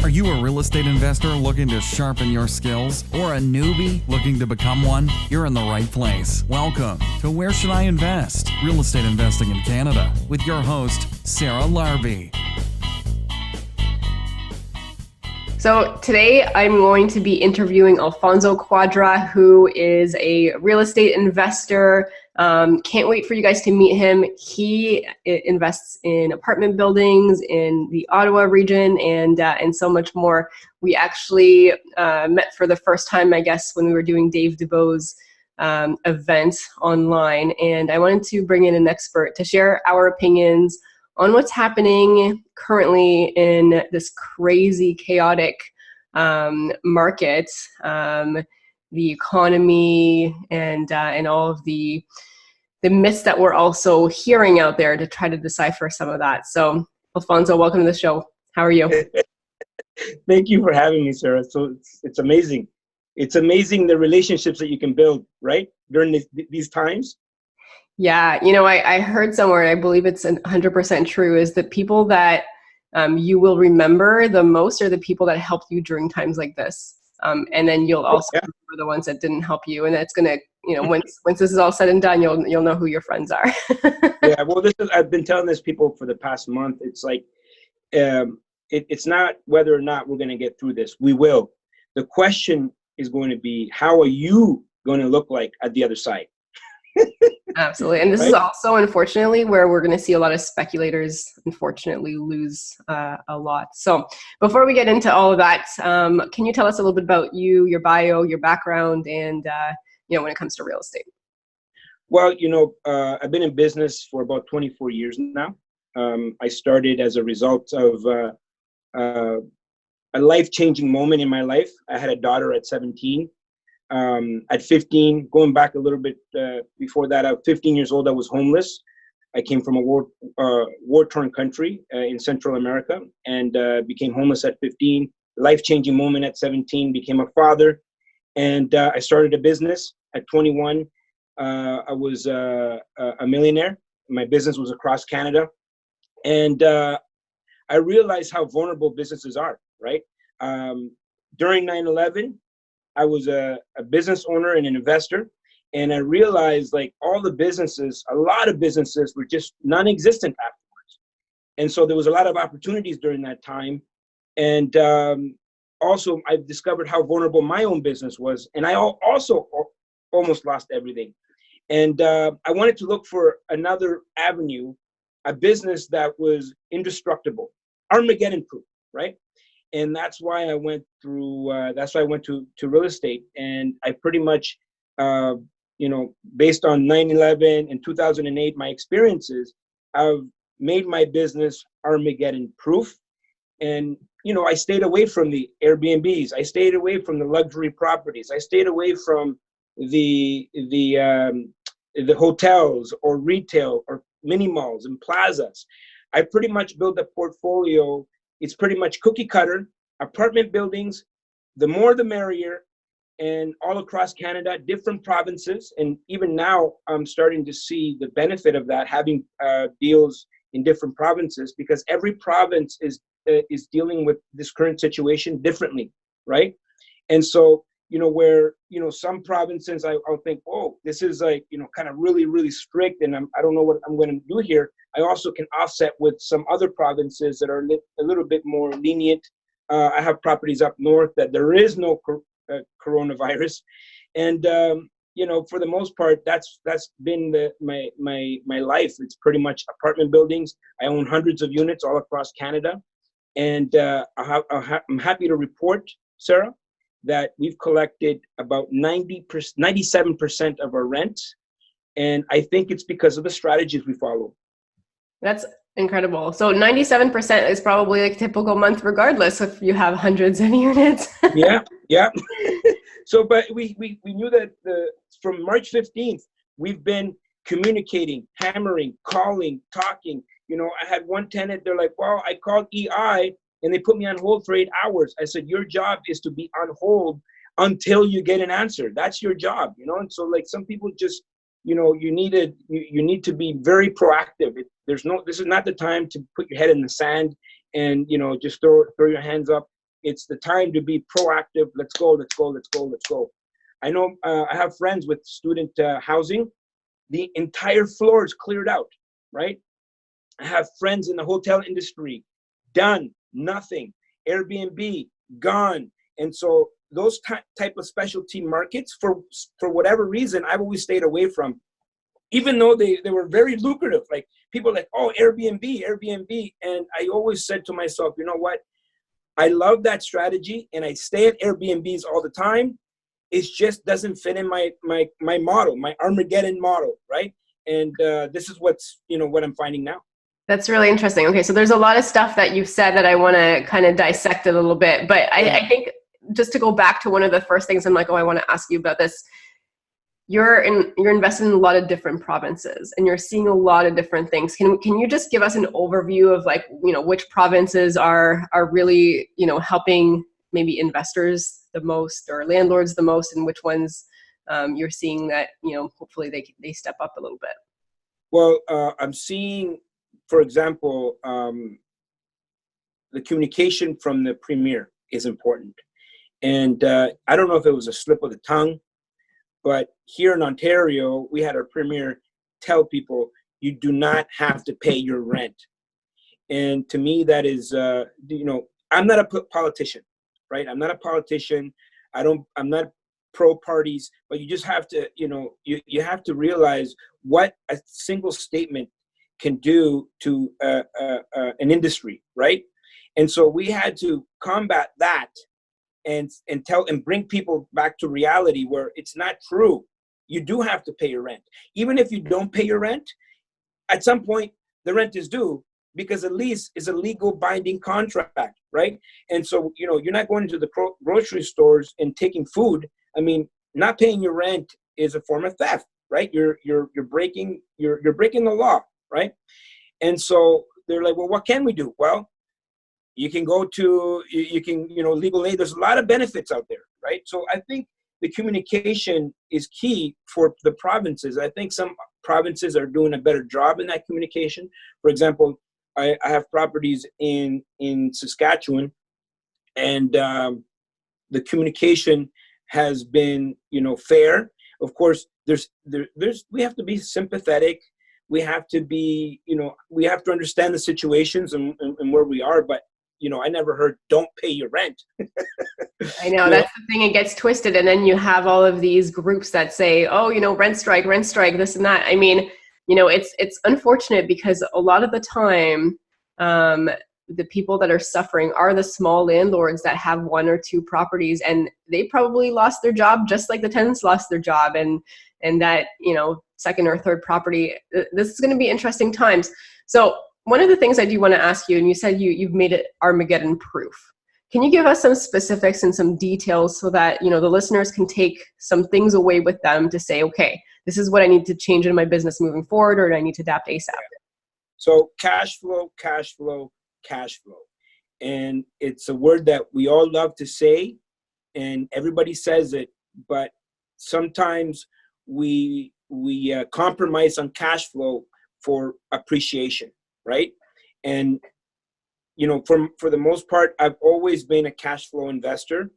Are you a real estate investor looking to sharpen your skills or a newbie looking to become one? You're in the right place. Welcome to Where Should I Invest? Real Estate Investing in Canada with your host, Sarah Larbi. So today I'm going to be interviewing Alfonso Cuadra, who is a real estate investor. Can't wait for you guys to meet him. He invests in apartment buildings in the Ottawa region and so much more. We actually met for the first time, I guess, when we were doing Dave Dubois' event online. And I wanted to bring in an expert to share our opinions on what's happening currently in this crazy, chaotic market, the economy, and all of the myths that we're also hearing out there to try to decipher some of that. So, Alfonso, welcome to the show. How are you? Thank you for having me, Sarah. So it's amazing. It's amazing the relationships that you can build, right, during these times. Yeah, I heard somewhere, I believe it's 100% true, is that people that you will remember the most are the people that helped you during times like this. And then you'll also remember the ones that didn't help you. And that's going to, once this is all said and done, you'll know who your friends are. Yeah, well, I've been telling this people for the past month. It's like, it's not whether or not we're going to get through this. We will. The question is going to be, how are you going to look like at the other side? Absolutely. And this is also, unfortunately, where we're going to see a lot of speculators, unfortunately, lose a lot. So before we get into all of that, can you tell us a little bit about you, your bio, your background, and, when it comes to real estate? Well, I've been in business for about 24 years now. I started as a result of a life-changing moment in my life. I had a daughter at 17. At 15, going back a little bit before that, at 15 years old, I was homeless. I came from a war-torn country in Central America and became homeless at 15. Life-changing moment at 17, became a father, and I started a business at 21. I was a millionaire. My business was across Canada, and I realized how vulnerable businesses are, right? During 9/11, I was a business owner and an investor, and I realized like a lot of businesses were just non-existent afterwards. And so there was a lot of opportunities during that time. And also I discovered how vulnerable my own business was. And I also almost lost everything. And I wanted to look for another avenue, a business that was indestructible, Armageddon proof, right? And that's why I went to real estate. And I pretty much, based on 9/11 and 2008, my experiences, I've made my business Armageddon proof. And, I stayed away from the Airbnbs. I stayed away from the luxury properties. I stayed away from the hotels or retail or mini malls and plazas. I pretty much built a portfolio. It's pretty much cookie cutter, apartment buildings, the more the merrier, and all across Canada, different provinces. And even now, I'm starting to see the benefit of that, having deals in different provinces, because every province is dealing with this current situation differently, right? And so, where, some provinces, I'll think, oh, this is like, kind of really, really strict, and I don't know what I'm going to do here. I also can offset with some other provinces that are a little bit more lenient. I have properties up north that there is no coronavirus, and for the most part, that's been my life. It's pretty much apartment buildings. I own hundreds of units all across Canada, and I'm happy to report, Sarah, that we've collected about 97% of our rent, and I think it's because of the strategies we follow. That's incredible. So 97% is probably like a typical month, regardless if you have hundreds of units. Yeah. So, but we knew that from March 15th, we've been communicating, hammering, calling, talking. I had one tenant, they're like, well, I called EI and they put me on hold for 8 hours. I said, your job is to be on hold until you get an answer. That's your job, And so like some people just, you need to be very proactive. This is not the time to put your head in the sand and, just throw your hands up. It's the time to be proactive. Let's go, let's go, let's go, let's go. I know I have friends with student housing. The entire floor is cleared out, right? I have friends in the hotel industry, done, nothing. Airbnb, gone. And so those type of specialty markets, for whatever reason, I've always stayed away from, even though they were very lucrative. Like people are like, oh, Airbnb. And I always said to myself, you know what? I love that strategy and I stay at Airbnbs all the time. It just doesn't fit in my model, my Armageddon model, right? And this is what I'm finding now. That's really interesting. Okay, so there's a lot of stuff that you've said that I want to kind of dissect a little bit, but I think just to go back to one of the first things I'm like, oh, I want to ask you about this. You're invested in a lot of different provinces and you're seeing a lot of different things. Can you just give us an overview of like, which provinces are really, helping maybe investors the most or landlords the most, and which ones you're seeing that, hopefully they step up a little bit? Well, I'm seeing, for example, the communication from the premier is important. And I don't know if it was a slip of the tongue, but here in Ontario, we had our premier tell people, you do not have to pay your rent. And to me, that is, I'm not a politician, right? I'm not a politician. I'm not pro parties, but you just have to, you have to realize what a single statement can do to an industry, right? And so we had to combat that and bring people back to reality where it's not true. You do have to pay your rent. Even if you don't pay your rent, at some point the rent is due because a lease is a legal binding contract, right? And so, you're not going into the grocery stores and taking food. I mean, not paying your rent is a form of theft, right? You're breaking the law, right? And so they're like, well, what can we do? Well, you can go to, legal aid. There's a lot of benefits out there, right? So I think the communication is key for the provinces. I think some provinces are doing a better job in that communication. For example, I have properties in Saskatchewan, and the communication has been, fair. Of course, we have to be sympathetic. We have to be, we have to understand the situations and where we are. But, I never heard, don't pay your rent. I know, that's the thing. It gets twisted. And then you have all of these groups that say, oh, rent strike, this and that. I mean, it's unfortunate because a lot of the time, the people that are suffering are the small landlords that have one or two properties, and they probably lost their job just like the tenants lost their job. And that, second or third property, this is going to be interesting times. So one of the things I do want to ask you, and you said you've made it Armageddon proof. Can you give us some specifics and some details so that, the listeners can take some things away with them to say, okay, this is what I need to change in my business moving forward, or I need to adapt ASAP? So cash flow, cash flow, cash flow. And it's a word that we all love to say, and everybody says it, but sometimes we compromise on cash flow for appreciation, right? And for the most part, I've always been a cash flow investor,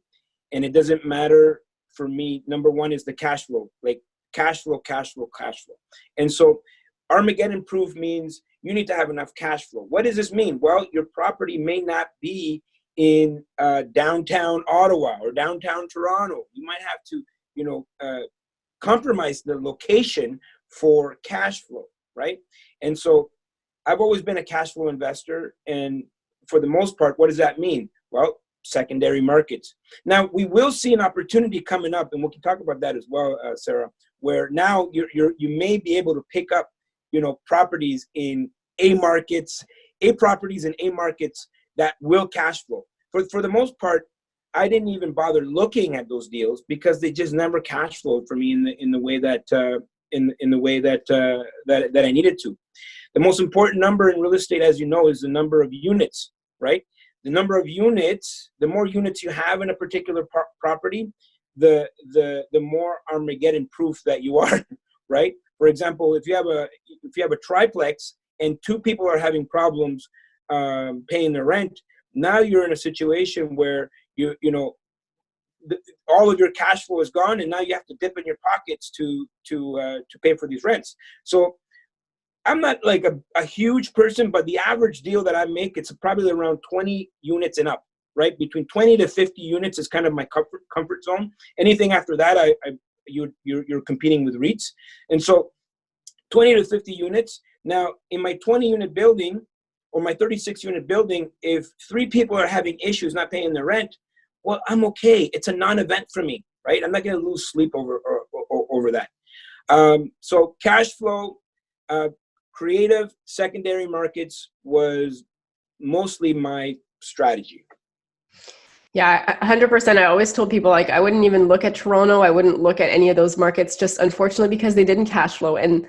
and it doesn't matter for me. Number one is the cash flow, like cash flow, cash flow, cash flow. And so Armageddon proof means you need to have enough cash flow. What does this mean? Well, your property may not be in downtown Ottawa or downtown Toronto. You might have to, compromise the location for cash flow, right? And so I've always been a cash flow investor, and for the most part, what does that mean? Well, secondary markets. Now, we will see an opportunity coming up, and we can talk about that as well, Sarah, where now you may be able to pick up, properties in A markets that will cash flow. For the most part, I didn't even bother looking at those deals because they just never cash flowed for me in the way that that I needed to. The most important number in real estate, as you know, is the number of units, right? The number of units, the more units you have in a particular property, the more Armageddon proof that you are, right? For example, if you have a triplex and two people are having problems paying their rent, now you're in a situation where all of your cash flow is gone, and now you have to dip in your pockets to pay for these rents. So I'm not like a huge person, but the average deal that I make, it's probably around 20 units and up, right? Between 20 to 50 units is kind of my comfort zone. Anything after that, you're competing with REITs. And so 20 to 50 units. Now, in my 20 unit building or my 36 unit building, if 3 people are having issues not paying their rent, well, I'm okay. It's a non-event for me, right? I'm not going to lose sleep over that. So cash flow, creative secondary markets was mostly my strategy. Yeah, 100%. I always told people, like, I wouldn't even look at Toronto. I wouldn't look at any of those markets, just unfortunately because they didn't cash flow. And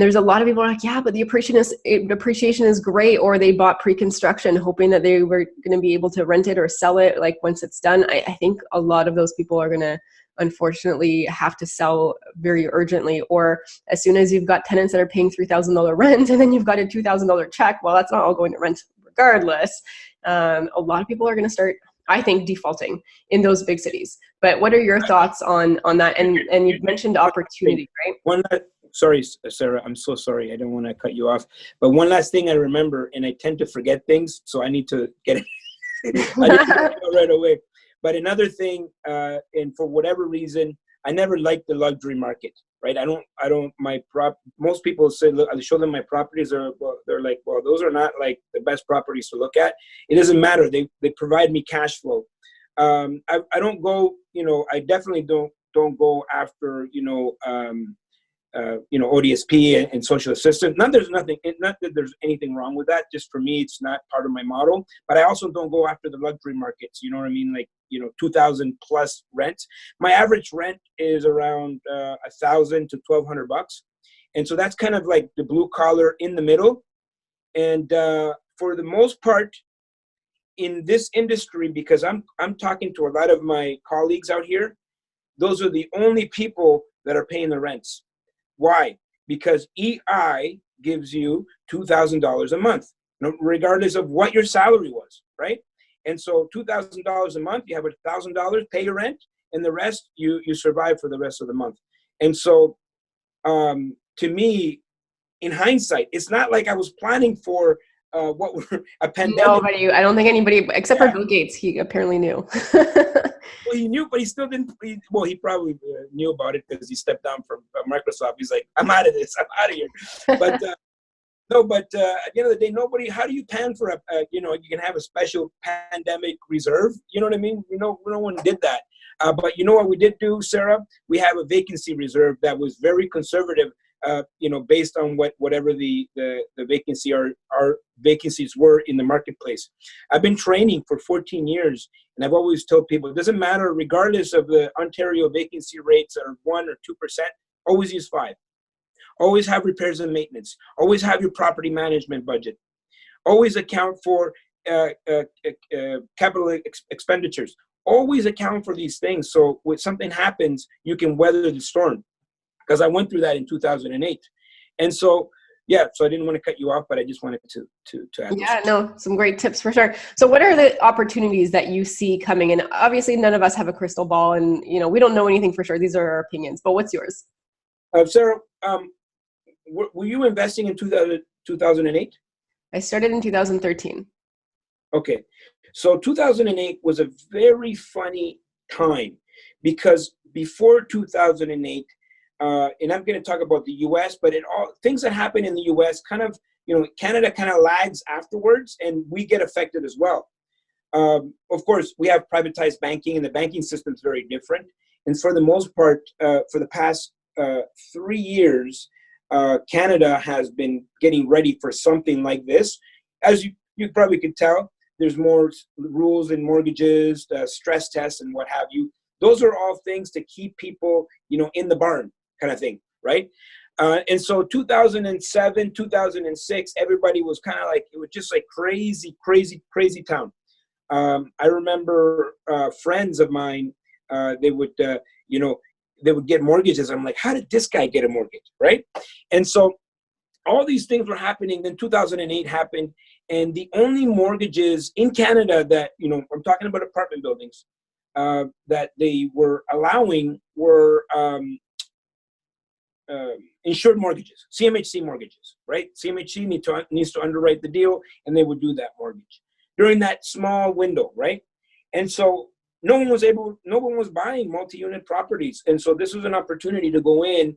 there's a lot of people like, yeah, but the appreciation is great, or they bought pre-construction hoping that they were going to be able to rent it or sell it like once it's done. I think a lot of those people are going to unfortunately have to sell very urgently, or as soon as you've got tenants that are paying $3,000 rent and then you've got a $2,000 check, well, that's not all going to rent regardless. A lot of people are going to start, I think, defaulting in those big cities. But what are your thoughts on that? And you've mentioned opportunity, right? Sorry, Sarah, I'm so sorry. I don't want to cut you off. But one last thing I remember, and I tend to forget things, so I need to get it. I need to get it right away. But another thing, and for whatever reason, I never liked the luxury market, right? Most people say, look, I show them my properties, they're like, well, those are not like the best properties to look at. It doesn't matter. They provide me cash flow. I don't go, I definitely don't go after, ODSP and social assistance. Not that there's anything wrong with that. Just for me, it's not part of my model. But I also don't go after the luxury markets. You know what I mean? Like, 2,000 plus rent. My average rent is around $1,000 to $1,200, and so that's kind of like the blue collar in the middle. And for the most part, in this industry, because I'm talking to a lot of my colleagues out here, those are the only people that are paying the rents. Why? Because EI gives you $2,000 a month, regardless of what your salary was, right? And so $2,000 a month, you have $1,000, pay your rent, and the rest you survive for the rest of the month. And so, to me, in hindsight, it's not like I was planning for a pandemic. I don't think anybody, except for Bill Gates, he apparently knew. Well, he knew, but he still didn't. He probably knew about it because he stepped down from Microsoft. He's like, I'm out of this. I'm out of here. But at the end of the day, how do you plan for you can have a special pandemic reserve? You know what I mean? No one did that. But you know what we did do, Sarah? We have a vacancy reserve that was very conservative, based on whatever the vacancy our vacancies were in the marketplace. I've been training for 14 years, and I've always told people, it doesn't matter, regardless of the Ontario vacancy rates are 1 or 2%, always use 5. Always have repairs and maintenance. Always have your property management budget. Always account for capital expenditures. Always account for these things, so when something happens, you can weather the storm. Because I went through that in 2008. And so, so I didn't want to cut you off, but I just wanted to add this. Some great tips for sure. So what are the opportunities that you see coming in? Obviously, none of us have a crystal ball, and we don't know anything for sure. These are our opinions, but what's yours? Sarah, were you investing in 2008? I started in 2013. Okay. So 2008 was a very funny time, because before 2008, and I'm going to talk about the U.S., but things that happen in the U.S. kind of, Canada kind of lags afterwards, and we get affected as well. Of course, we have privatized banking, and the banking system is very different. And for the most part, for the past 3 years, Canada has been getting ready for something like this. As you probably could tell, there's more rules in mortgages, stress tests, and what have you. Those are all things to keep people, in the barn, kind of thing, right? And so 2007, 2006, everybody was kind of like, it was just like crazy, crazy, crazy town. I remember friends of mine, they would get mortgages. I'm like, how did this guy get a mortgage, right? And so all these things were happening. Then 2008 happened, and the only mortgages in Canada that, I'm talking about apartment buildings, that they were allowing were insured mortgages, CMHC mortgages, right? CMHC needs to underwrite the deal, and they would do that mortgage during that small window, right? And so no one was buying multi-unit properties. And so this was an opportunity to go in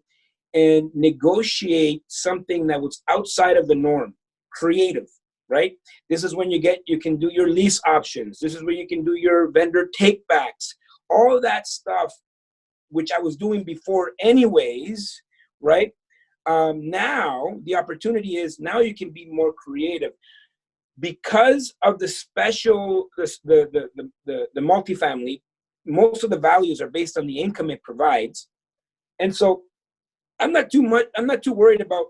and negotiate something that was outside of the norm, creative, right? This is when you can do your lease options. This is where you can do your vendor takebacks, all of that stuff, which I was doing before anyways, right? Now the opportunity is now you can be more creative because of the special, the multifamily. Most of the values are based on the income it provides, and so I'm not too worried about,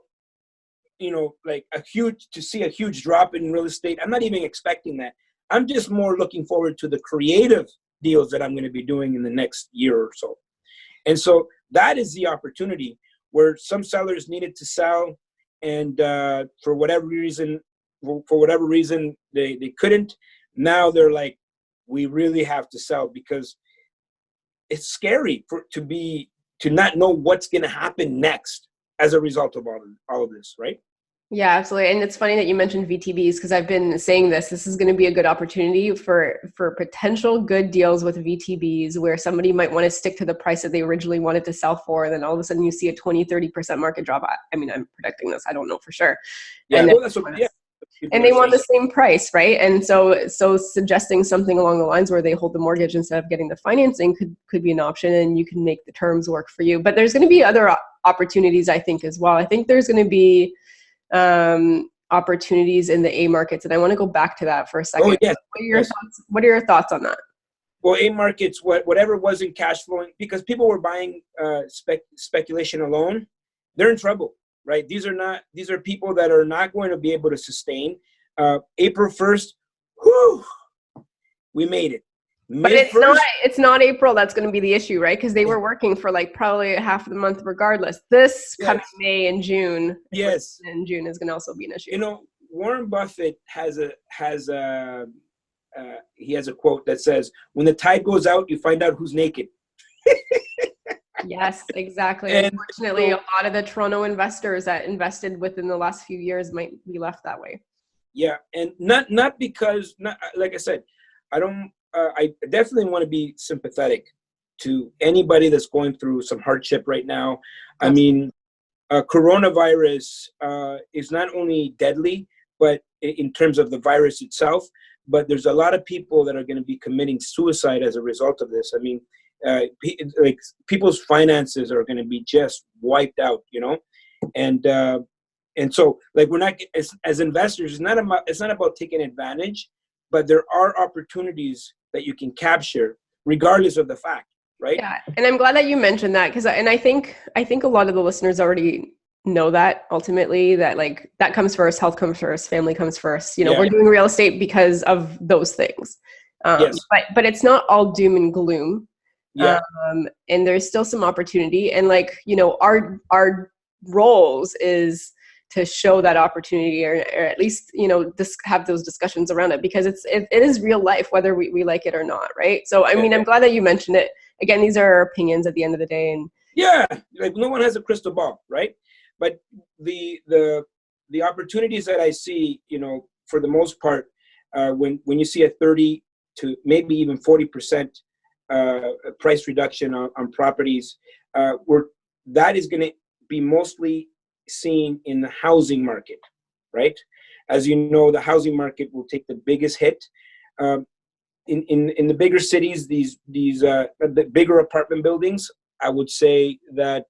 like to see a huge drop in real estate. I'm not even expecting that. I'm just more looking forward to the creative deals that I'm going to be doing in the next year or so. And so that is the opportunity where some sellers needed to sell, and for whatever reason they couldn't. Now they're like, we really have to sell, because it's scary to not know what's going to happen next as a result of all of this, right? Yeah, absolutely. And it's funny that you mentioned VTBs, because I've been saying this is going to be a good opportunity for potential good deals with VTBs, where somebody might want to stick to the price that they originally wanted to sell for. And then all of a sudden you see a 20-30% market drop. I mean, I'm predicting this. I don't know for sure. Yeah, and well, that's what, yeah. And they want the same price, right? And so suggesting something along the lines where they hold the mortgage instead of getting the financing could be an option, and you can make the terms work for you. But there's going to be other opportunities, I think, as well. I think there's going to be opportunities in the A markets, and I want to go back to that for a second. Oh, yes. What are your thoughts on that? Well, A markets, whatever wasn't cash flowing, because people were buying speculation alone, they're in trouble. Right? These are people that are not going to be able to sustain. April 1st, we made it. But it's not April that's going to be the issue, right? Because they were working for like probably half of the month regardless. This coming May and June, and June is going to also be an issue. Warren Buffett has a quote that says, "When the tide goes out, you find out who's naked." Yes, exactly. And unfortunately, a lot of the Toronto investors that invested within the last few years might be left that way. Yeah, and not because, like I said, I definitely want to be sympathetic to anybody that's going through some hardship right now. I mean, coronavirus is not only deadly, but in terms of the virus itself, but there's a lot of people that are going to be committing suicide as a result of this. I mean, like people's finances are going to be just wiped out, and so like we're not as investors. It's not about taking advantage, but there are opportunities that you can capture regardless of the fact, right? Yeah, and I'm glad that you mentioned that, because I think a lot of the listeners already know that ultimately that like that comes first, health comes first, family comes first. We're doing real estate because of those things. Yes. But it's not all doom and gloom. Yeah. And there's still some opportunity, and like, our roles is to show that opportunity, or at least, have those discussions around it, because it is real life, whether we like it or not. Right. So, I mean, I'm glad that you mentioned it. Again, these are our opinions at the end of the day. And yeah, like no one has a crystal ball. Right. But the opportunities that I see, for the most part, when you see a 30 to maybe even 40% price reduction on properties, that is going to be mostly seen in the housing market, right? As you know, the housing market will take the biggest hit. In the bigger cities, the bigger apartment buildings, I would say that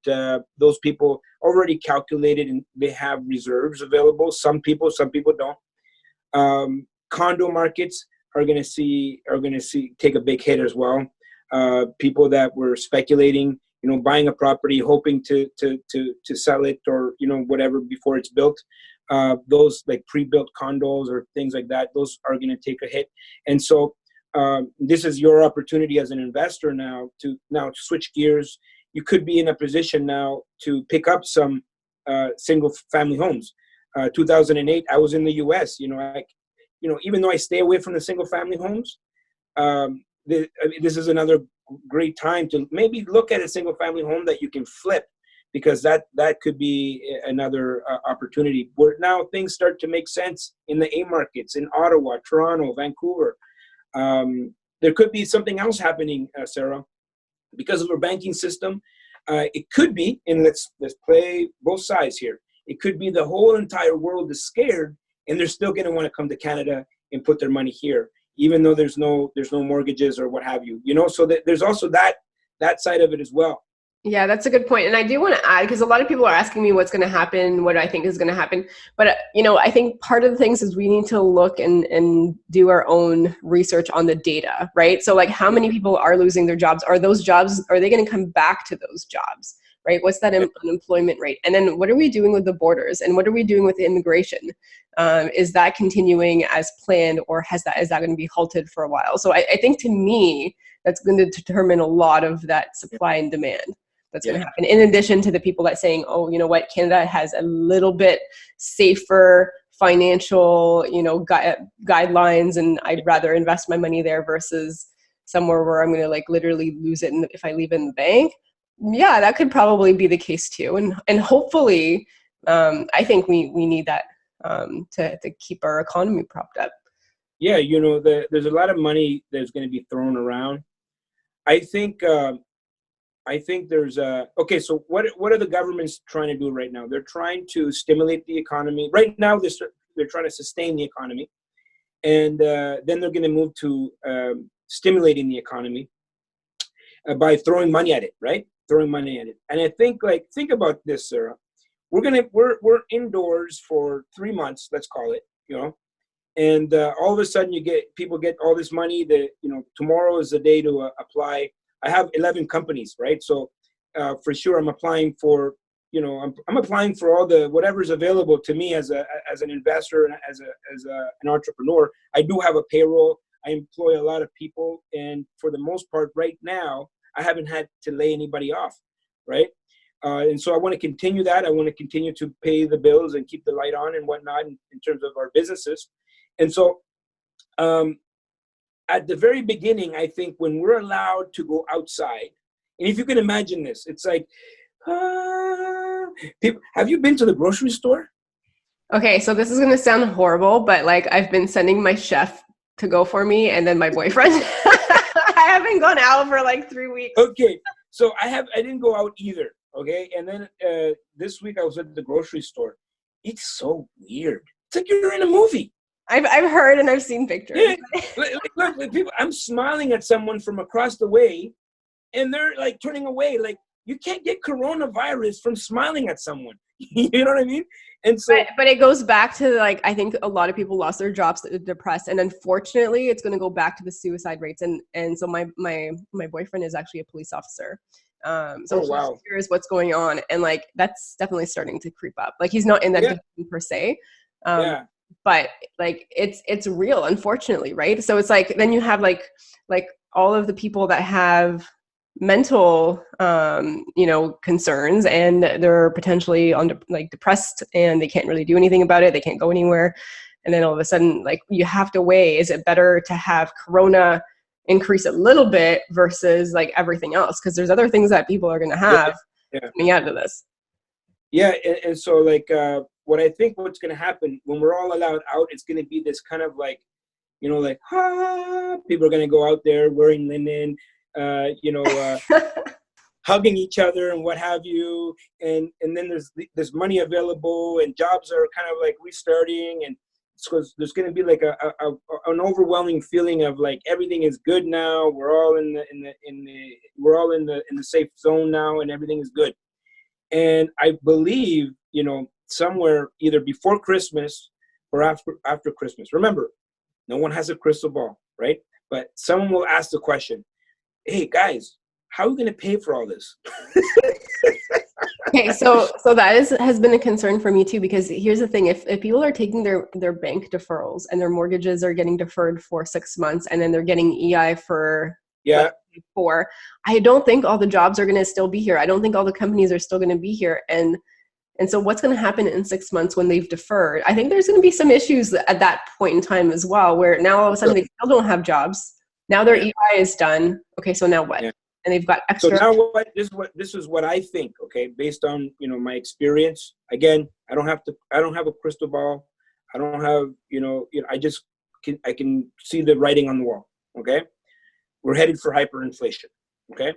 those people already calculated and they have reserves available. Some people don't. Condo markets are going to take a big hit as well. People that were speculating, buying a property, hoping to sell it or, whatever before it's built. Those like pre-built condos or things like that, those are going to take a hit. And so this is your opportunity as an investor now to switch gears. You could be in a position now to pick up some single family homes. 2008, I was in the U.S. Even though I stay away from the single family homes, this is another great time to maybe look at a single family home that you can flip, because that could be another opportunity where now things start to make sense in the A markets in Ottawa, Toronto, Vancouver. There could be something else happening, Sarah, because of our banking system. It could be, and let's play both sides here. It could be the whole entire world is scared, and they're still going to want to come to Canada and put their money here, even though there's no mortgages or what have you. So there's also that side of it as well. Yeah, that's a good point. And I do want to add, because a lot of people are asking me what's going to happen, what I think is going to happen. But, I think part of the things is we need to look and do our own research on the data, right? So like how many people are losing their jobs? Are those jobs, are they going to come back to those jobs, right? What's that unemployment rate? And then what are we doing with the borders? And what are we doing with immigration? Is that continuing as planned, or is that going to be halted for a while? So I think, to me, that's going to determine a lot of that supply and demand that's going to happen, in addition to the people that saying, oh, you know what, Canada has a little bit safer financial, guidelines, and I'd rather invest my money there versus somewhere where I'm going to like literally lose it if I leave it in the bank. Yeah, that could probably be the case too. And hopefully, I think we need that to keep our economy propped up. Yeah, there's a lot of money that's going to be thrown around. I think there's okay. So what are the governments trying to do right now? They're trying to stimulate the economy. Right now, they're trying to sustain the economy, and then they're going to move to stimulating the economy by throwing money at it, right? Throwing money at it. And I think about this, Sarah. We're indoors for 3 months, let's call it, and all of a sudden people get all this money that, tomorrow is the day to apply. I have 11 companies, right? So for sure, I'm applying for, I'm applying for all the whatever's available to me as an investor and as an entrepreneur. I do have a payroll. I employ a lot of people, and for the most part, right now, I haven't had to lay anybody off, right? And so I want to continue that. I want to continue to pay the bills and keep the light on and whatnot in terms of our businesses. And so, at the very beginning, I think when we're allowed to go outside, and if you can imagine this, it's like, people, have you been to the grocery store? Okay, so this is going to sound horrible, but like I've been sending my chef to go for me, and then my boyfriend. I haven't gone out for like 3 weeks. Okay, so I didn't go out either. Okay, and then this week I was at the grocery store. It's so weird. It's like you're in a movie. I've heard and I've seen pictures. Yeah. Look, people, I'm smiling at someone from across the way, and they're like turning away. Like, you can't get coronavirus from smiling at someone. You know what I mean? And so, but it goes back to like, I think a lot of people lost their jobs, they're depressed, and unfortunately, it's going to go back to the suicide rates. And so my boyfriend is actually a police officer. So wow. Here's what's going on, and like that's definitely starting to creep up. Like, he's not in that division per se. But like it's real, unfortunately, right? So it's like then you have like all of the people that have mental concerns, and they're potentially depressed, and they can't really do anything about it. They can't go anywhere, and then all of a sudden, like, you have to weigh: is it better to have Corona increase a little bit versus like everything else? Because there's other things that people are going to have coming out of this. Yeah, and so like what I think what's going to happen when we're all allowed out, it's going to be this kind of like, people are going to go out there wearing linen, hugging each other and what have you. And then there's money available, and jobs are kind of like restarting. And so there's going to be like an overwhelming feeling of like everything is good now. We're all in the safe zone now, and everything is good. And I believe, somewhere either before Christmas or after Christmas. Remember, no one has a crystal ball, right? But someone will ask the question, hey, guys, how are we going to pay for all this? Okay, so that has been a concern for me too, because here's the thing: if people are taking their bank deferrals and their mortgages are getting deferred for 6 months, and then they're getting EI for I don't think all the jobs are going to still be here. I don't think all the companies are still going to be here. And And so what's going to happen in 6 months when they've deferred? I think there's going to be some issues at that point in time as well, where now all of a sudden they still don't have jobs. Now their EI is done. Okay, so now what? And they've got extra. So now this is what I think, okay, based on, my experience. Again, I don't have a crystal ball. I don't have, I can see the writing on the wall. Okay. We're headed for hyperinflation. Okay.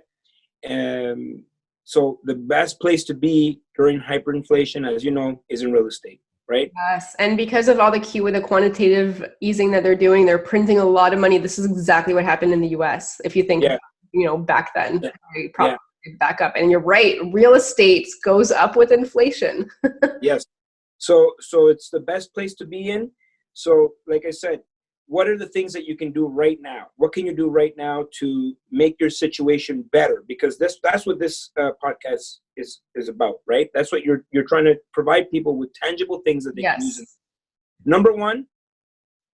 So the best place to be during hyperinflation, as you know, is in real estate, right? Yes. And because of all the the quantitative easing that they're doing, they're printing a lot of money. This is exactly what happened in the US. If you think, back then, probably back up. And you're right. Real estate goes up with inflation. Yes. So it's the best place to be in. So like I said, what are the things that you can do right now? What can you do right now to make your situation better? Because that's what this podcast is about, right? That's what you're trying to provide people with tangible things that they can use. Number one,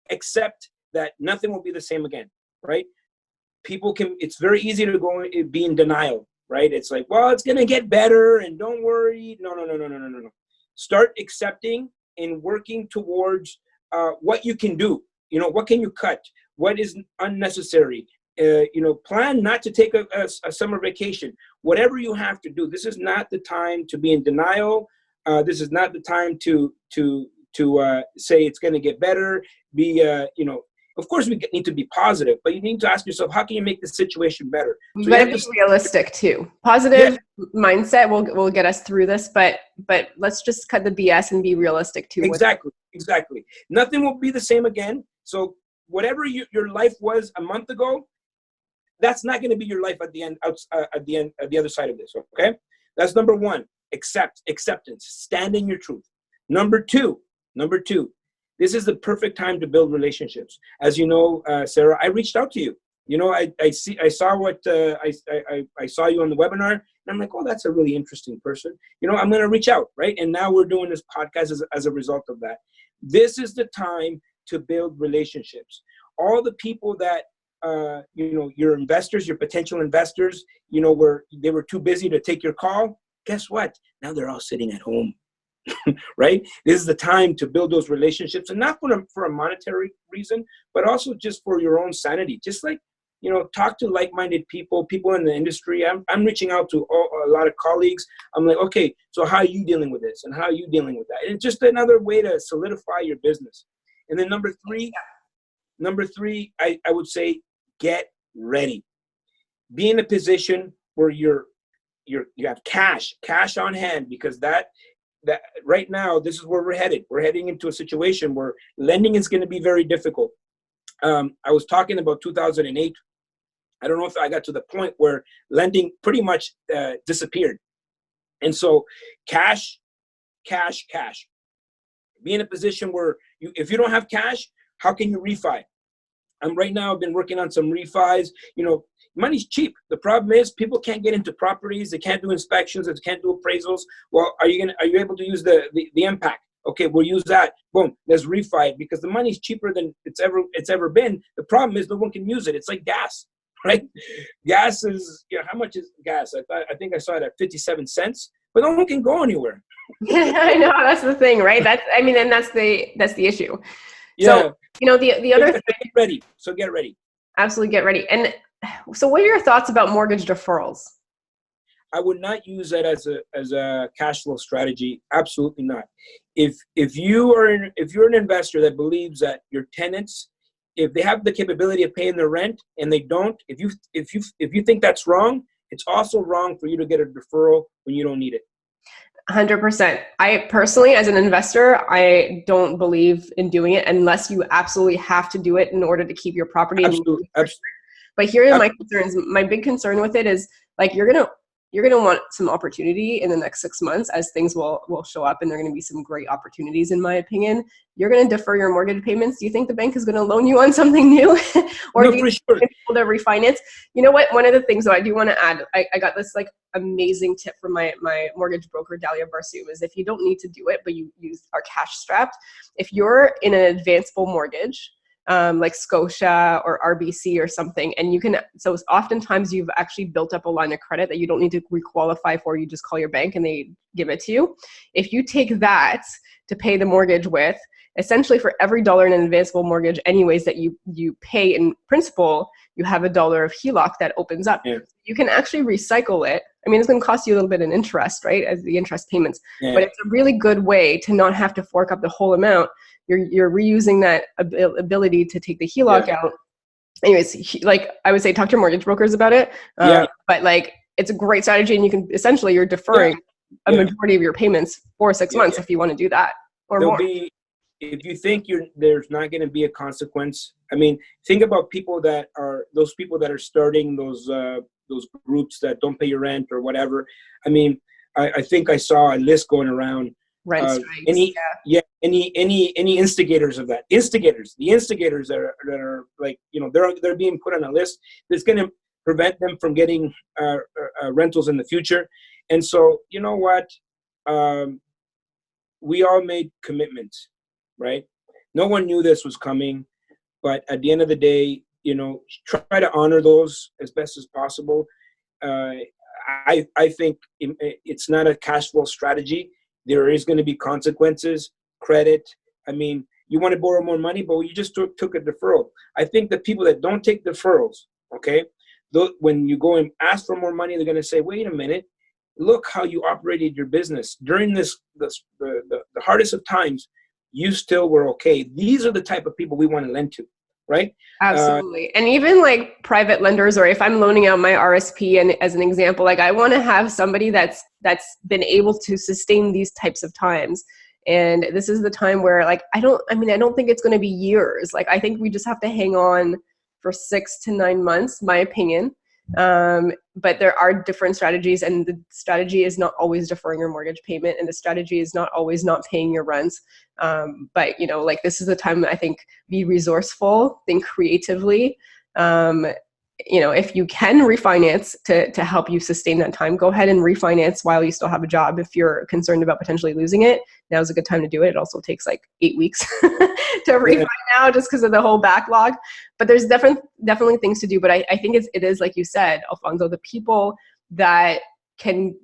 accept that nothing will be the same again, right? It's very easy to be in denial, right? It's like, well, it's going to get better and don't worry. No. Start accepting and working towards what you can do. What can you cut? What is unnecessary? Plan not to take a summer vacation. Whatever you have to do. This is not the time to be in denial. This is not the time to say it's going to get better. Of course we need to be positive, but you need to ask yourself, how can you make the situation better? You got to be realistic too. Positive mindset will get us through this, but let's just cut the BS and be realistic too. Exactly. Nothing will be the same again. So whatever your life was a month ago, that's not going to be your life at the other side of this. Okay, that's number one. Acceptance. Stand in your truth. Number two. This is the perfect time to build relationships. As you know, Sarah, I reached out to you. I saw what I saw you on the webinar, and I'm like, oh, that's a really interesting person. I'm going to reach out, right? And now we're doing this podcast as a result of that. This is the time to build relationships. All the people that your investors, your potential investors, they were too busy to take your call. Guess what? Now they're all sitting at home. Right? This is the time to build those relationships, and not for a monetary reason, but also just for your own sanity. Just like, talk to like-minded people in the industry. I'm reaching out to a lot of colleagues. I'm like, okay, so how are you dealing with this? And how are you dealing with that? And it's just another way to solidify your business. And then number three, I would say, get ready. Be in a position where you have cash on hand, because that right now, this is where we're headed. We're heading into a situation where lending is going to be very difficult. I was talking about 2008. I don't know if I got to the point where lending pretty much disappeared. And so cash. Be in a position where if you don't have cash, how can you refi? Right now, I've been working on some refis. Money's cheap. The problem is people can't get into properties. They can't do inspections. They can't do appraisals. Well, are you able to use the impact? Okay, we'll use that. Boom, let's refi it, because the money's cheaper than it's ever been. The problem is no one can use it. It's like gas, right? Gas is, how much is gas? I think I saw it at 57 cents, but no one can go anywhere. I know, that's the thing, right? And that's the issue. Yeah. So, the other thing. Get ready. So get ready. Absolutely get ready. And so what are your thoughts about mortgage deferrals? I would not use that as a cash flow strategy. Absolutely not. If you're an investor that believes that your tenants, if they have the capability of paying their rent and they don't, if you think that's wrong, it's also wrong for you to get a deferral when you don't need it. 100%. I personally, as an investor, I don't believe in doing it unless you absolutely have to do it in order to keep your property. Absolutely. But here are my concerns. My big concern with it is, like, you're gonna want some opportunity in the next 6 months, as things will show up, and there are going to be some great opportunities, in my opinion. You're going to defer your mortgage payments. Do you think the bank is going to loan you on something new? Or no, do you for sure. be able to refinance? You know what? One of the things that I do want to add, I got this amazing tip from my mortgage broker, Dalia Barsoum, is if you don't need to do it, but you are cash strapped, if you're in an advanceable mortgage, like Scotia or RBC or something. And you can, so oftentimes you've actually built up a line of credit that you don't need to requalify for. You just call your bank and they give it to you. If you take that to pay the mortgage with, essentially for every dollar in an advanceable mortgage anyways that you pay in principal, you have $1 of HELOC that opens up. Yeah. You can actually recycle it. I mean, it's going to cost you a little bit in interest, right, as the interest payments, but it's a really good way to not have to fork up the whole amount. You're reusing that ability to take the HELOC out. Anyways, like I would say, talk to your mortgage brokers about it. But like, it's a great strategy, and you can essentially, you're deferring a majority of your payments for 6 months if you want to do that or more. If you think there's not going to be a consequence, I mean, think about those people that are starting those groups that don't pay your rent or whatever. I mean, I think I saw a list going around. Rent strikes. Any instigators of that? The instigators that are like, they're being put on a list that's going to prevent them from getting rentals in the future. And so, you know what? We all made commitments. Right? No one knew this was coming, but at the end of the day, try to honor those as best as possible. I think it's not a cash flow strategy. There is going to be consequences, credit. I mean, you want to borrow more money, but you just took a deferral. I think the people that don't take deferrals, okay, when you go and ask for more money, they're going to say, wait a minute, look how you operated your business during the hardest of times. You still were okay. These are the type of people we want to lend to, right? Absolutely. And even like private lenders, or if I'm loaning out my RSP, and as an example, like I want to have somebody that's been able to sustain these types of times. And this is the time where like, I don't think it's going to be years. Like, I think we just have to hang on for 6 to 9 months, my opinion. But there are different strategies, and the strategy is not always deferring your mortgage payment, and the strategy is not always not paying your rents. But like this is the time, I think, be resourceful, think creatively. If you can refinance to help you sustain that time, go ahead and refinance while you still have a job. If you're concerned about potentially losing it, now's a good time to do it. It also takes like 8 weeks to refi now, just because of the whole backlog. But there's definitely things to do. But I think it is like you said, Alfonso, the people that can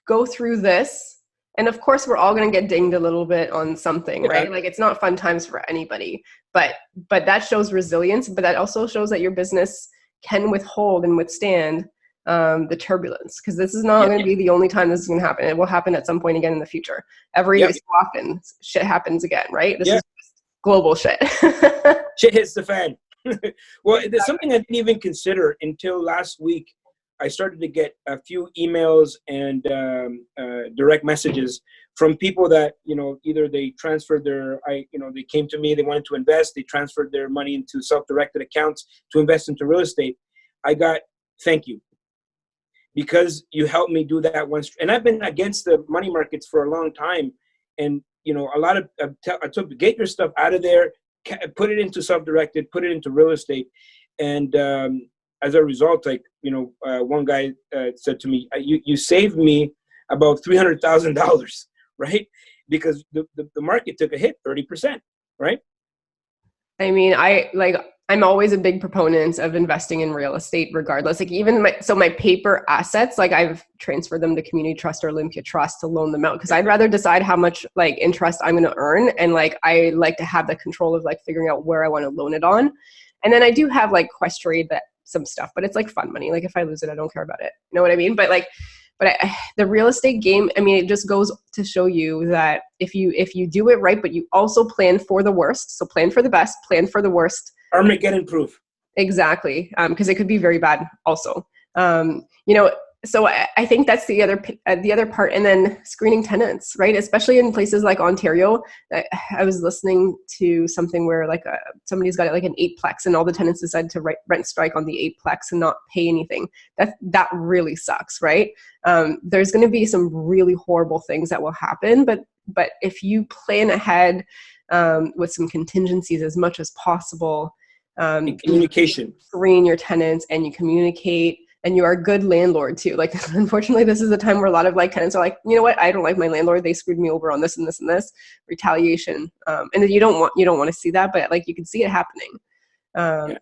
go through this. And of course, we're all going to get dinged a little bit on something, right? Like, it's not fun times for anybody. But that shows resilience. But that also shows that your business can withhold and withstand the turbulence, because this is not going to be the only time this is going to happen. It will happen at some point again in the future. Every so often, shit happens again, right? This is just global shit. Shit hits the fan. Well, there's something I didn't even consider until last week. I started to get a few emails and direct messages from people that, either they transferred they came to me, they wanted to invest, they transferred their money into self-directed accounts to invest into real estate. I got, thank you, because you helped me do that once. And I've been against the money markets for a long time. And, a lot of, I took, get your stuff out of there, put it into self-directed, put it into real estate. And as a result, one guy said to me, you saved me about $300,000, right? Because the market took a hit 30%, right? I mean, I'm always a big proponent of investing in real estate regardless. Like, even my paper assets, like, I've transferred them to Community Trust or Olympia Trust to loan them out, because I'd rather decide how much like interest I'm going to earn. And like, I like to have the control of like figuring out where I want to loan it on. And then I do have like Questrade, that some stuff, but it's like fun money. Like, if I lose it, I don't care about it. You know what I mean? But the real estate game, I mean, it just goes to show you that if you do it right, but you also plan for the worst. So plan for the best, plan for the worst. Armageddon proof. Exactly. Because it could be very bad also. So I think that's the other part. And then screening tenants, right? Especially in places like Ontario. I was listening to something where like somebody's got like an 8-plex, and all the tenants decided to rent strike on the 8-plex and not pay anything. That really sucks, right? There's going to be some really horrible things that will happen, but if you plan ahead with some contingencies as much as possible, communication, you screen your tenants and you communicate. And you are a good landlord too. Like, unfortunately, this is the time where a lot of like tenants are like, you know what? I don't like my landlord. They screwed me over on this and this and this. Retaliation. And you don't want to see that, but like, you can see it happening. Um,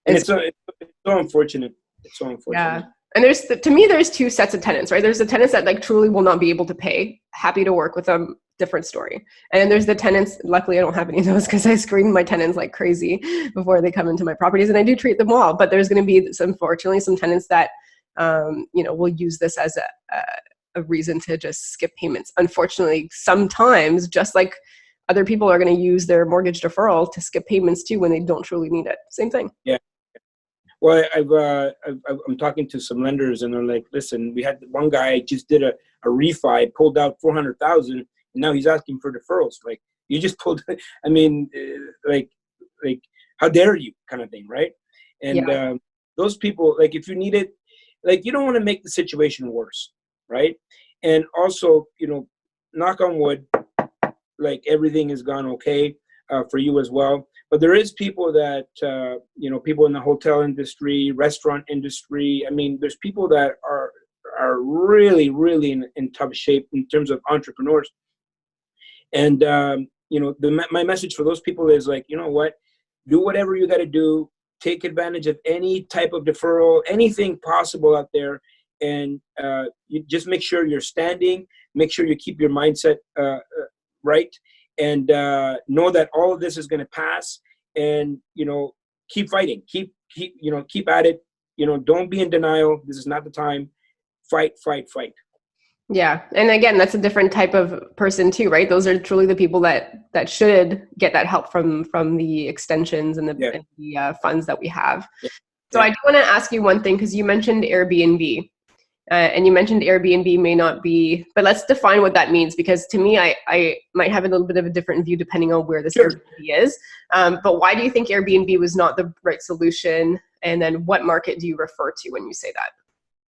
Yeah. And and it's so unfortunate. It's so unfortunate. yeah. And to me, there's two sets of tenants, right? There's the tenants that like truly will not be able to pay. Happy to work with them, different story. And then there's the tenants, luckily I don't have any of those because I screen my tenants like crazy before they come into my properties, and I do treat them well. But there's going to be unfortunately some tenants that, will use this as a reason to just skip payments. Unfortunately, sometimes just like other people are going to use their mortgage deferral to skip payments too when they don't truly need it. Same thing. Yeah. Well, I'm talking to some lenders, and they're like, "Listen, we had one guy just did a refi, pulled out $400,000, and now he's asking for deferrals. Like, you just pulled. I mean, like, how dare you, kind of thing, right? And those people, like, if you need it, like, you don't want to make the situation worse, right? And also, knock on wood, like everything has gone okay for you as well. But there is people that, people in the hotel industry, restaurant industry. I mean, there's people that are really, really in tough shape in terms of entrepreneurs. And, my message for those people is like, you know what, do whatever you got to do. Take advantage of any type of deferral, anything possible out there. And you just make sure you're standing, make sure you keep your mindset right. And know that all of this is going to pass, and keep fighting, keep at it. Don't be in denial. This is not the time. Fight. Yeah, and again, that's a different type of person too, right? Those are truly the people that should get that help from the extensions and the funds that we have. Yeah. So I do want to ask you one thing, because you mentioned Airbnb. And you mentioned Airbnb may not be, but let's define what that means, because to me, I might have a little bit of a different view depending on where this Airbnb is. But why do you think Airbnb was not the right solution? And then what market do you refer to when you say that?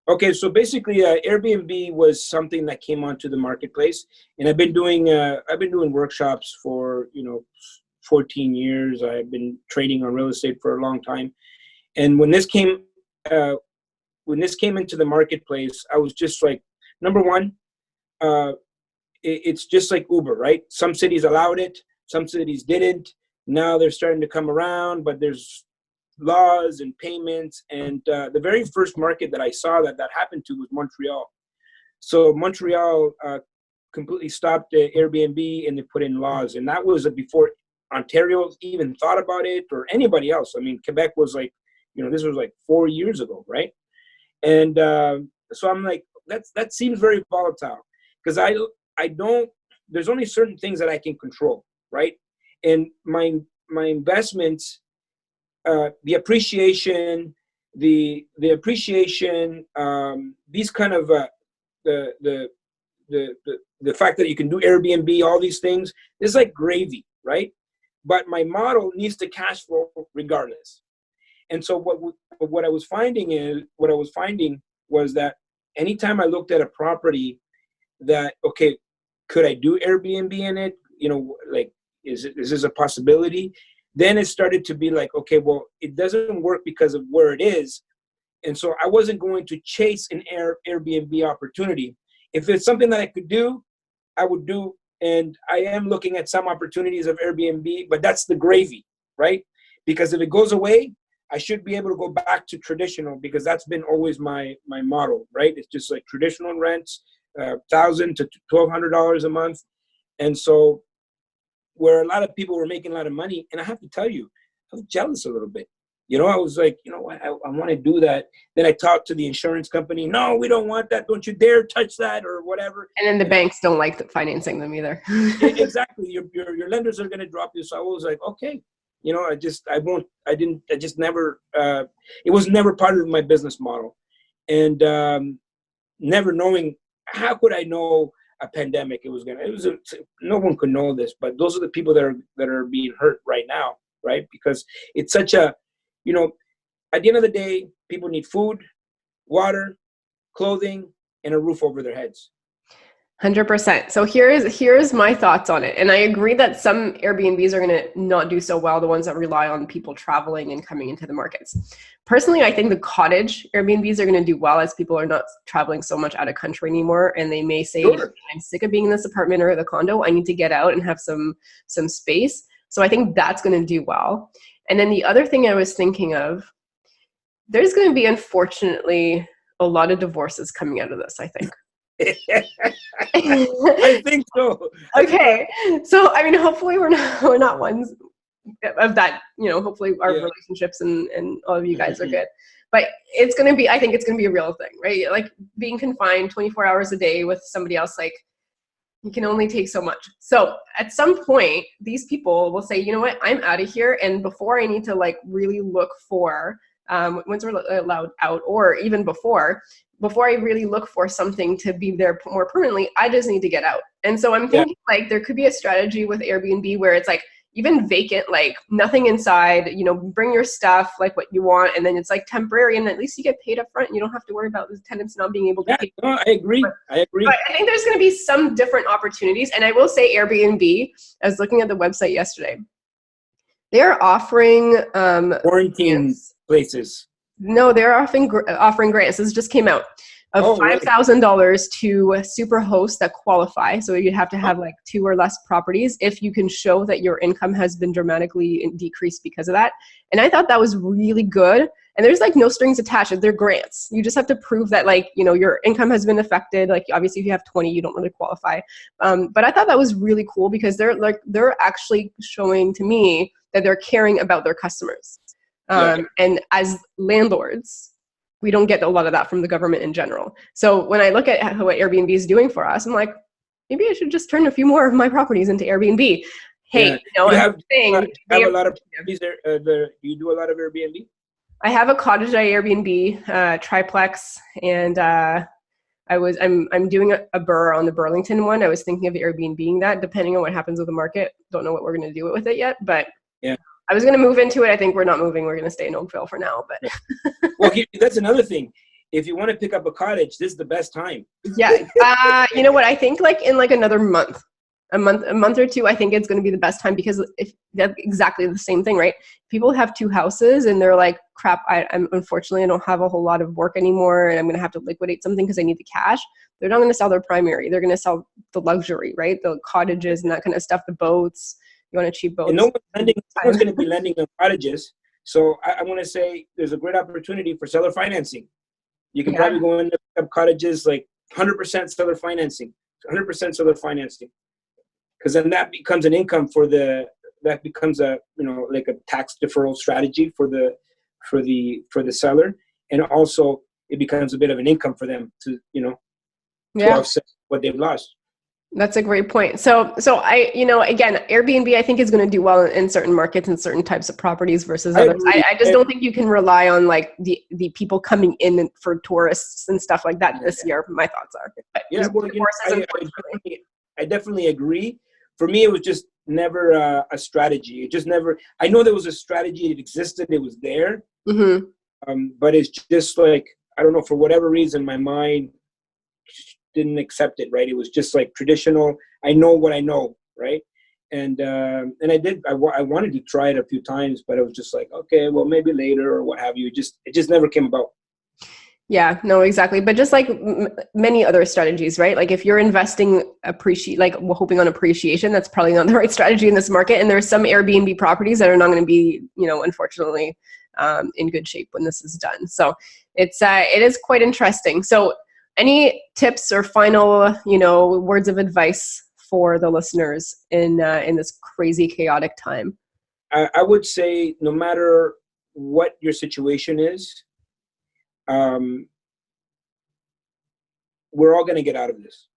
Okay, so basically, Airbnb was something that came onto the marketplace, and I've been doing workshops for 14 years. I've been trading on real estate for a long time, and when this came into the marketplace, I was just like, number one, it's just like Uber, right? Some cities allowed it, some cities didn't. Now they're starting to come around, but there's laws and payments. And the very first market that I saw that happened to was Montreal. So Montreal completely stopped Airbnb, and they put in laws. And that was before Ontario even thought about it, or anybody else. I mean, Quebec was like, this was like 4 years ago, right? And so I'm like, that seems very volatile, because I don't, there's only certain things that I can control, right? And my investments, the appreciation, these kind of the fact that you can do Airbnb, all these things, it's like gravy, right? But my model needs to cash flow regardless. And so what I was finding was that anytime I looked at a property that, okay, could I do Airbnb in it? Like, is this a possibility? Then it started to be like, okay, well, it doesn't work because of where it is. And so I wasn't going to chase an Airbnb opportunity. If it's something that I could do, I would do. And I am looking at some opportunities of Airbnb, but that's the gravy, right? Because if it goes away, I should be able to go back to traditional, because that's been always my model, right? It's just like traditional rents, $1,000 to $1,200 a month. And so where a lot of people were making a lot of money, and I have to tell you, I was jealous a little bit. I was like, what, I want to do that. Then I talked to the insurance company. No, we don't want that. Don't you dare touch that, or whatever. And then the banks don't like financing them either. Exactly. Your lenders are going to drop you. So I was like, okay. It was never part of my business model. And never knowing, how could I know a pandemic no one could know this, but those are the people that are being hurt right now, right? Because it's such a, at the end of the day, people need food, water, clothing, and a roof over their heads. 100%. So here's my thoughts on it. And I agree that some Airbnbs are going to not do so well, the ones that rely on people traveling and coming into the markets. Personally, I think the cottage Airbnbs are going to do well, as people are not traveling so much out of country anymore. And they may say, sure, I'm sick of being in this apartment or the condo. I need to get out and have some space. So I think that's going to do well. And then the other thing I was thinking of, there's going to be, unfortunately, a lot of divorces coming out of this, I think. I think so. Okay. So, I mean, hopefully we're not ones of that, hopefully our relationships and all of you guys are good. But I think it's going to be a real thing, right? Like being confined 24 hours a day with somebody else, like you can only take so much. So at some point, these people will say, you know what, I'm out of here. And before I need to like really look for, once we're allowed out, or even before I really look for something to be there more permanently, I just need to get out. And so I'm thinking like there could be a strategy with Airbnb where it's like even vacant, like nothing inside, bring your stuff, like what you want. And then it's like temporary. And at least you get paid up front. You don't have to worry about the tenants not being able to pay. No, I agree. But I think there's going to be some different opportunities. And I will say Airbnb, I was looking at the website yesterday. They're offering quarantine places. No, they're offering grants. This just came out of $5,000 to super hosts that qualify. So you'd have to have like 2 or less properties if you can show that your income has been dramatically decreased because of that. And I thought that was really good. And there's like no strings attached. They're grants. You just have to prove that like, your income has been affected. Like obviously if you have 20, you don't really qualify. But I thought that was really cool because they're actually showing to me that they're caring about their customers. And as landlords, we don't get a lot of that from the government in general. So when I look at what Airbnb is doing for us, I'm like, maybe I should just turn a few more of my properties into Airbnb. Hey, you have a lot of properties there. Do you do a lot of Airbnb? I have a cottage at Airbnb, triplex, and I'm doing a burr on the Burlington one. I was thinking of Airbnb-ing that, depending on what happens with the market. Don't know what we're going to do with it yet, but I was going to move into it. I think we're not moving. We're going to stay in Oakville for now. But well, that's another thing. If you want to pick up a cottage, this is the best time. Yeah. You know what? I think like in like another month, a month or two, I think it's going to be the best time because if that's exactly the same thing, right? People have 2 houses and they're like, crap, I'm unfortunately, I don't have a whole lot of work anymore and I'm going to have to liquidate something because I need the cash. They're not going to sell their primary. They're going to sell the luxury, right? The cottages and that kind of stuff, the boats. You want a cheap boat. And no one's going to be lending on cottages. So I want to say there's a great opportunity for seller financing. You can probably go into cottages like 100% seller financing, 100% seller financing. Because then that becomes an income that becomes a, like a tax deferral strategy for the seller. And also it becomes a bit of an income for them to offset what they've lost. That's a great point. So I, again, Airbnb, I think is going to do well in certain markets and certain types of properties versus others. I just don't think you can rely on like the people coming in for tourists and stuff like that this year. My thoughts are. I definitely agree. For me, it was just never a strategy. It just never, I know there was a strategy. It existed. It was there. Mm-hmm. But it's just like, I don't know, for whatever reason, my mind didn't accept it, right? It was just like traditional. I know what I know, right? And I wanted to try it a few times, but it was just like, okay, well, maybe later or what have you. It just never came about. Yeah, no, exactly. But just like many other strategies, right? Like if you're investing hoping on appreciation, that's probably not the right strategy in this market. And there's some Airbnb properties that are not going to be, unfortunately, in good shape when this is done. So it is quite interesting. So any tips or final, words of advice for the listeners in this crazy, chaotic time? I would say no matter what your situation is, we're all going to get out of this.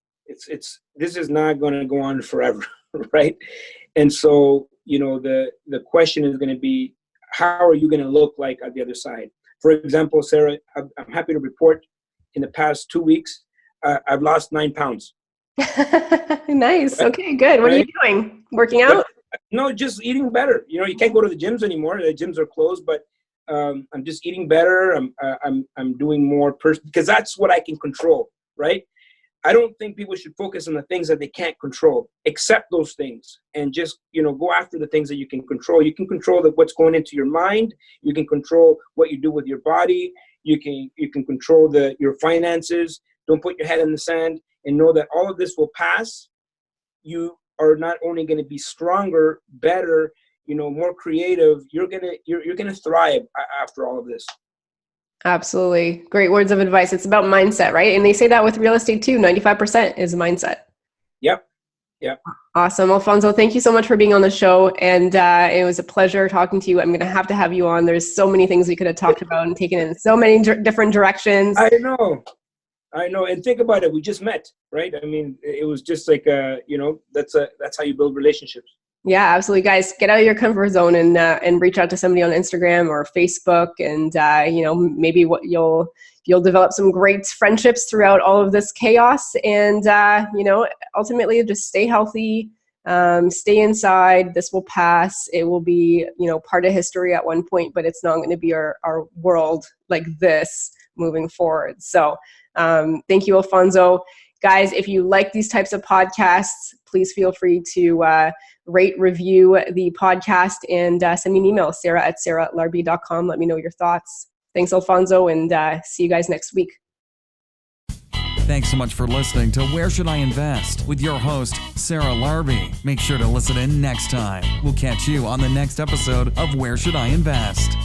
This is not going to go on forever, right? And so, the question is going to be, how are you going to look like at the other side? For example, Sarah, I'm happy to report in the past 2 weeks, I've lost 9 pounds. Nice. Okay, good. What are you doing? Working out? No, just eating better. You can't go to the gyms anymore. The gyms are closed, but I'm just eating better. I'm doing more because that's what I can control, right? I don't think people should focus on the things that they can't control. Accept those things and just, go after the things that you can control. You can control what's going into your mind. You can control what you do with your body. You can control your finances. Don't put your head in the sand and know that all of this will pass. You are not only going to be stronger, better, more creative, you're gonna thrive after all of this. Absolutely. Great words of advice. It's about mindset, right? And they say that with real estate too. 95% is mindset. Yep. Yep. Awesome. Alfonso, thank you so much for being on the show. And it was a pleasure talking to you. I'm going to have you on. There's so many things we could have talked about and taken in so many different directions. I know. And think about it. We just met, right? I mean, it was just like, that's how you build relationships. Yeah, absolutely. Guys, get out of your comfort zone and reach out to somebody on Instagram or Facebook. And, maybe you'll develop some great friendships throughout all of this chaos. And, ultimately just stay healthy, stay inside. This will pass. It will be, part of history at one point, but it's not going to be our world like this moving forward. So thank you, Alfonso. Guys, if you like these types of podcasts, please feel free to rate, review the podcast, and send me an email, sarah@larbi.com. Let me know your thoughts. Thanks, Alfonso, and see you guys next week. Thanks so much for listening to Where Should I Invest with your host, Sarah Larbi. Make sure to listen in next time. We'll catch you on the next episode of Where Should I Invest.